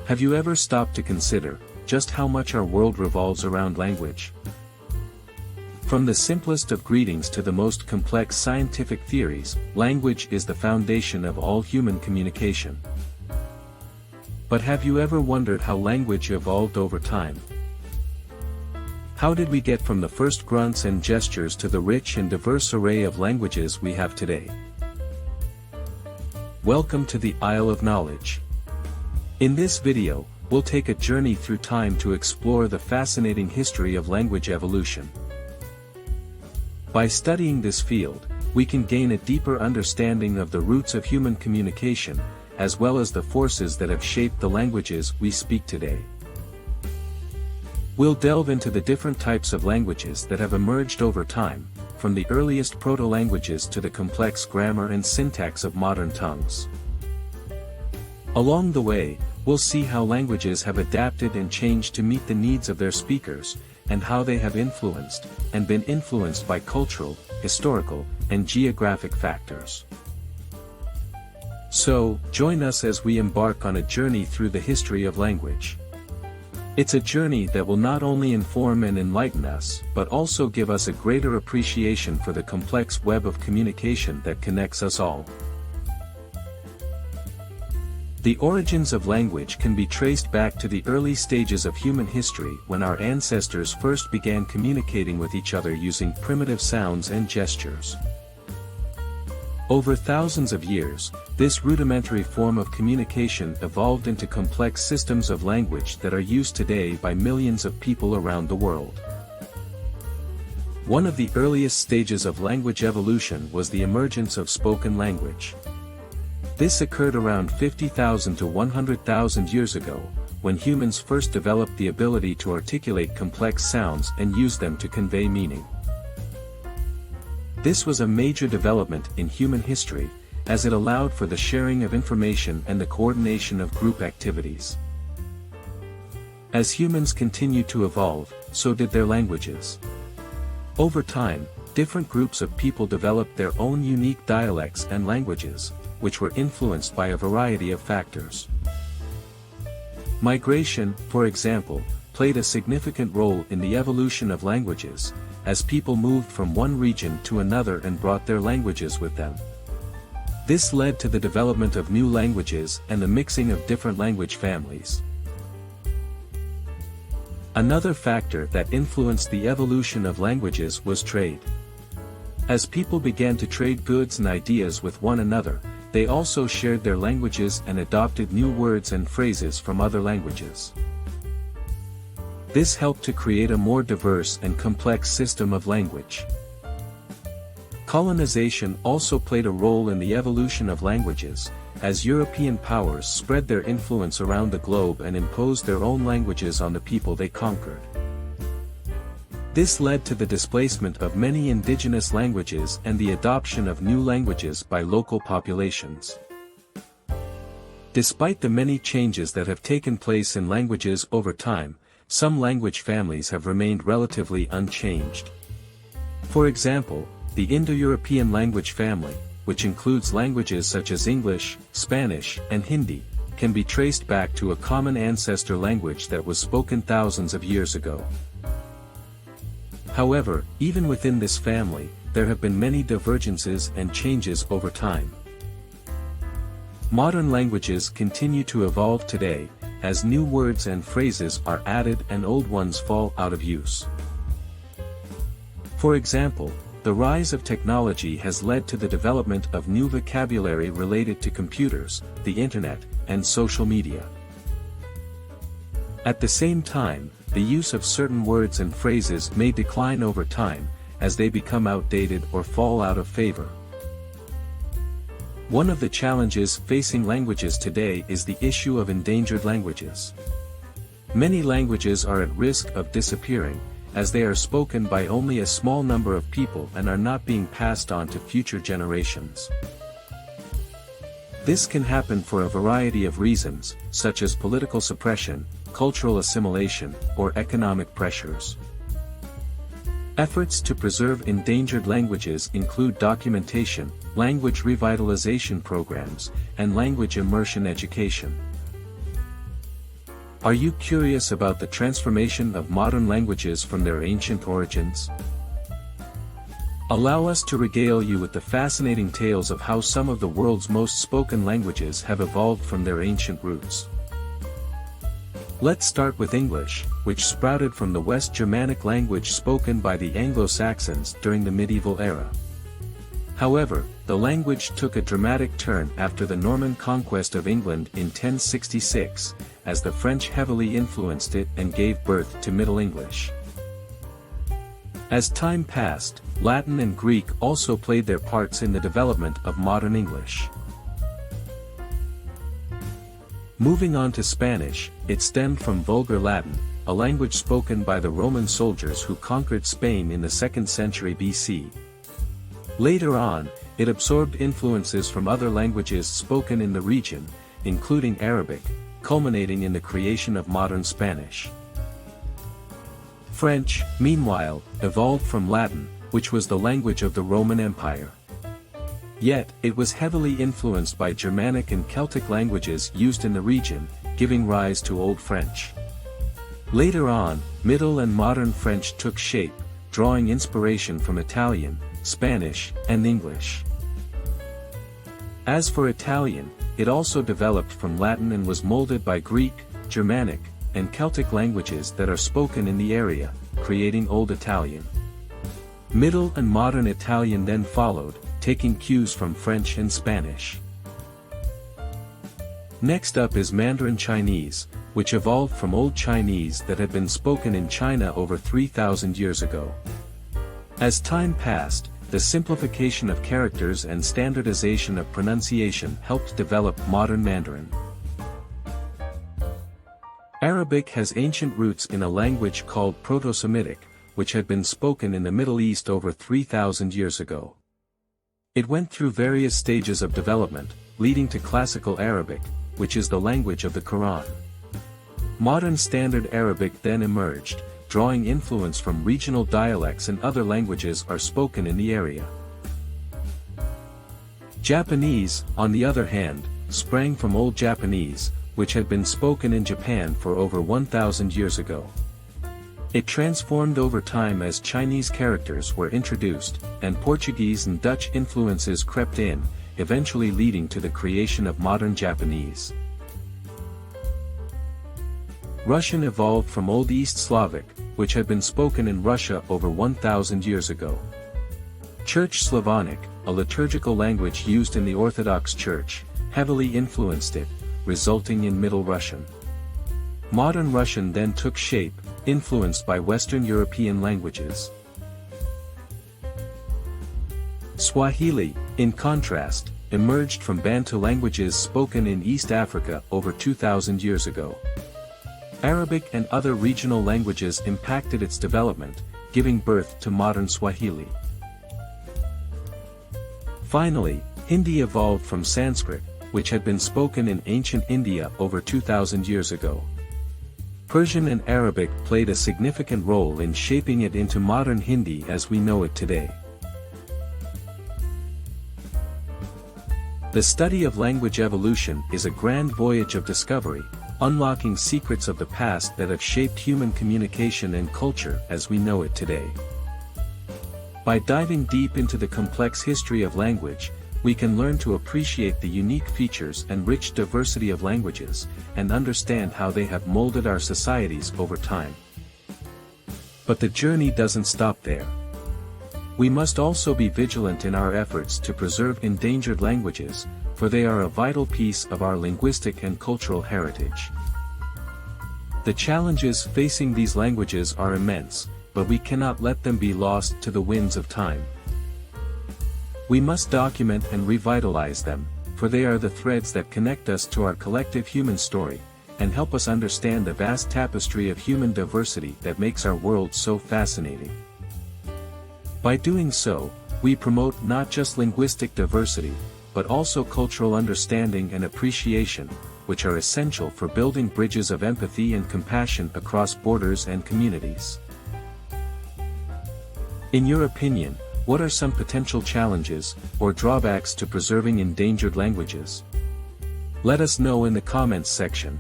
Have you ever stopped to consider just how much our world revolves around language? From the simplest of greetings to the most complex scientific theories, language is the foundation of all human communication. But have you ever wondered how language evolved over time? How did we get from the first grunts and gestures to the rich and diverse array of languages we have today? Welcome to the Isle of Knowledge. In this video, we'll take a journey through time to explore the fascinating history of language evolution. By studying this field, we can gain a deeper understanding of the roots of human communication, as well as the forces that have shaped the languages we speak today. We'll delve into the different types of languages that have emerged over time, from the earliest proto-languages to the complex grammar and syntax of modern tongues. Along the way, we'll see how languages have adapted and changed to meet the needs of their speakers, and how they have influenced, and been influenced by cultural, historical, and geographic factors. So, join us as we embark on a journey through the history of language. It's a journey that will not only inform and enlighten us, but also give us a greater appreciation for the complex web of communication that connects us all. The origins of language can be traced back to the early stages of human history when our ancestors first began communicating with each other using primitive sounds and gestures. Over thousands of years, this rudimentary form of communication evolved into complex systems of language that are used today by millions of people around the world. One of the earliest stages of language evolution was the emergence of spoken language. This occurred around 50,000 to 100,000 years ago, when humans first developed the ability to articulate complex sounds and use them to convey meaning. This was a major development in human history, as it allowed for the sharing of information and the coordination of group activities. As humans continued to evolve, so did their languages. Over time, different groups of people developed their own unique dialects and languages, which were influenced by a variety of factors. Migration, for example, played a significant role in the evolution of languages, as people moved from one region to another and brought their languages with them. This led to the development of new languages and the mixing of different language families. Another factor that influenced the evolution of languages was trade. As people began to trade goods and ideas with one another, they also shared their languages and adopted new words and phrases from other languages. This helped to create a more diverse and complex system of language. Colonization also played a role in the evolution of languages, as European powers spread their influence around the globe and imposed their own languages on the people they conquered. This led to the displacement of many indigenous languages and the adoption of new languages by local populations. Despite the many changes that have taken place in languages over time, some language families have remained relatively unchanged. For example, the Indo-European language family, which includes languages such as English, Spanish, and Hindi, can be traced back to a common ancestor language that was spoken thousands of years ago. However, even within this family, there have been many divergences and changes over time. Modern languages continue to evolve today, as new words and phrases are added and old ones fall out of use. For example, the rise of technology has led to the development of new vocabulary related to computers, the internet, and social media. At the same time, the use of certain words and phrases may decline over time, as they become outdated or fall out of favor. One of the challenges facing languages today is the issue of endangered languages. Many languages are at risk of disappearing, as they are spoken by only a small number of people and are not being passed on to future generations. This can happen for a variety of reasons, such as political suppression, cultural assimilation, or economic pressures. Efforts to preserve endangered languages include documentation, language revitalization programs, and language immersion education. Are you curious about the transformation of modern languages from their ancient origins? Allow us to regale you with the fascinating tales of how some of the world's most spoken languages have evolved from their ancient roots. Let's start with English, which sprouted from the West Germanic language spoken by the Anglo-Saxons during the medieval era. However, the language took a dramatic turn after the Norman conquest of England in 1066, as the French heavily influenced it and gave birth to Middle English. As time passed, Latin and Greek also played their parts in the development of modern English. Moving on to Spanish, it stemmed from Vulgar Latin, a language spoken by the Roman soldiers who conquered Spain in the 2nd century BC. Later on, it absorbed influences from other languages spoken in the region, including Arabic, culminating in the creation of modern Spanish. French, meanwhile, evolved from Latin, which was the language of the Roman Empire. Yet, it was heavily influenced by Germanic and Celtic languages used in the region, giving rise to Old French. Later on, Middle and Modern French took shape, drawing inspiration from Italian, Spanish, and English. As for Italian, it also developed from Latin and was molded by Greek, Germanic, and Celtic languages that are spoken in the area, creating Old Italian. Middle and Modern Italian then followed, taking cues from French and Spanish. Next up is Mandarin Chinese, which evolved from Old Chinese that had been spoken in China over 3,000 years ago. As time passed, the simplification of characters and standardization of pronunciation helped develop modern Mandarin. Arabic has ancient roots in a language called Proto-Semitic, which had been spoken in the Middle East over 3,000 years ago. It went through various stages of development, leading to Classical Arabic, which is the language of the Quran. Modern Standard Arabic then emerged, drawing influence from regional dialects and other languages are spoken in the area. Japanese, on the other hand, sprang from Old Japanese, which had been spoken in Japan for over 1,000 years ago. It transformed over time as Chinese characters were introduced, and Portuguese and Dutch influences crept in, eventually leading to the creation of modern Japanese. Russian evolved from Old East Slavic, which had been spoken in Russia over 1,000 years ago. Church Slavonic, a liturgical language used in the Orthodox Church, heavily influenced it, resulting in Middle Russian. Modern Russian then took shape, influenced by Western European languages. Swahili, in contrast, emerged from Bantu languages spoken in East Africa over 2,000 years ago. Arabic and other regional languages impacted its development, giving birth to modern Swahili. Finally, Hindi evolved from Sanskrit, which had been spoken in ancient India over 2,000 years ago. Persian and Arabic played a significant role in shaping it into modern Hindi as we know it today. The study of language evolution is a grand voyage of discovery, unlocking secrets of the past that have shaped human communication and culture as we know it today. By diving deep into the complex history of language, we can learn to appreciate the unique features and rich diversity of languages, and understand how they have molded our societies over time. But the journey doesn't stop there. We must also be vigilant in our efforts to preserve endangered languages, for they are a vital piece of our linguistic and cultural heritage. The challenges facing these languages are immense, but we cannot let them be lost to the winds of time. We must document and revitalize them, for they are the threads that connect us to our collective human story, and help us understand the vast tapestry of human diversity that makes our world so fascinating. By doing so, we promote not just linguistic diversity, but also cultural understanding and appreciation, which are essential for building bridges of empathy and compassion across borders and communities. In your opinion, what are some potential challenges or drawbacks to preserving endangered languages? Let us know in the comments section.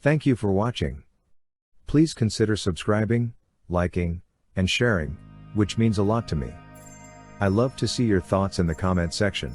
Thank you for watching. Please consider subscribing, liking, and sharing, which means a lot to me. I love to see your thoughts in the comment section.